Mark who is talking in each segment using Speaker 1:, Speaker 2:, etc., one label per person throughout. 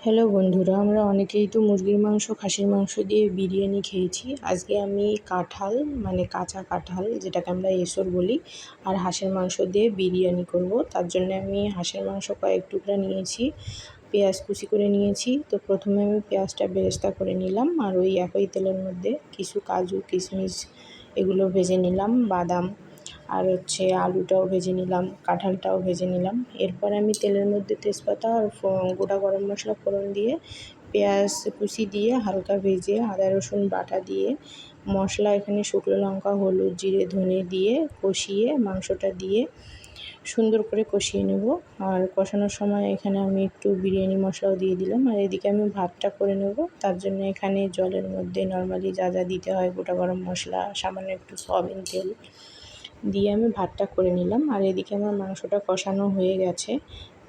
Speaker 1: Hello বন্ধুরা, আমরা অনেকেই তো মুরগির মাংস, খাসির মাংস দিয়ে বিরিয়ানি খেয়েছি। আজকে আমি কাঁঠাল মানে কাঁচা কাঁঠাল যেটাকে আমরা এঁচোড় বলি আর হাঁসের মাংস দিয়ে বিরিয়ানি করব। তার জন্য আমি হাঁসের মাংস কয়েক টুকরা নিয়েছি, পেঁয়াজ কুচি করে নিয়েছি। তো প্রথমে আমি পেঁয়াজটা বেরেস্তা করে নিলাম আর ওই একই তেলের মধ্যে কিছু কাজু কিশমিশ এগুলো ভেজে নিলাম, বাদাম আর আলুটাও ভেজে নিলাম, কাঁঠালটাও ভেজে নিলাম। এরপর আমি তেলের মধ্যে তেজপাতা আর গোটা গরম মশলা ফোড়ন দিয়ে পেঁয়াজ কুচি দিয়ে হালকা ভেজে আদা রসুন বাটা দিয়ে মশলা এখানে শুকনো লঙ্কা, হলুদ, জিরে, ধনে দিয়ে কষিয়ে মাংসটা দিয়ে সুন্দর করে কষিয়ে নেব। আর কষানোর সময় এখানে আমি একটু বিরিয়ানি মশলাও দিয়ে দিলাম। আর এদিকে আমি ভাতটা করে নেব। তার জন্য এখানে জলের মধ্যে নর্মালি যা যা দিতে হয়, গোটা গরম মশলা, সামান্য একটু সয়াবিন তেল দিয়ে আমি ভাতটা করে নিলাম। আর এদিকে আমার মাংসটা কষানো হয়ে গেছে,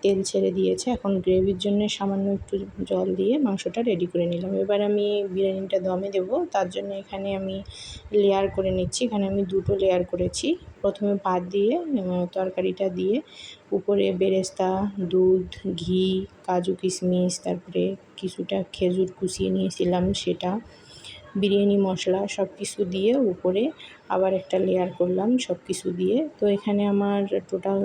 Speaker 1: তেল ছেড়ে দিয়েছে। এখন গ্রেভির জন্য সামান্য একটু জল দিয়ে মাংসটা রেডি করে নিলাম। এবার আমি বিরিয়ানিটা দমে দেবো। তার জন্য এখানে আমি লেয়ার করে নিচ্ছি। এখানে আমি দুটো লেয়ার করেছি। প্রথমে ভাত দিয়ে তরকারিটা দিয়ে উপরে বেরেস্তা, দুধ, ঘি, কাজু কিশমিশ, তারপরে কিছুটা খেজুর কুচিয়ে নিয়েছিলাম সেটা, বিরিয়ানি মশলা সব কিছু দিয়ে উপরে আবার একটা লেয়ার করলাম সব কিছু দিয়ে। তো এখানে আমার টোটাল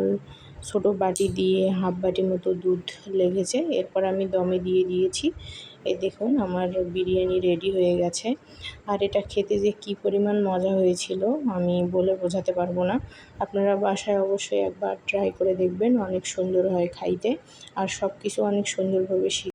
Speaker 1: ছোটো বাটি দিয়ে হাফ বাটি মতো দুধ লেগেছে। এরপর আমি দমে দিয়ে দিয়েছি। এই দেখুন আমার বিরিয়ানি রেডি হয়ে গেছে। আর এটা খেতে যে কী পরিমাণ মজা হয়েছিল আমি বলে বোঝাতে পারবো না। আপনারা বাসায় অবশ্যই একবার ট্রাই করে দেখবেন, অনেক সুন্দর হয় খাইতে আর সব কিছু অনেক সুন্দরভাবে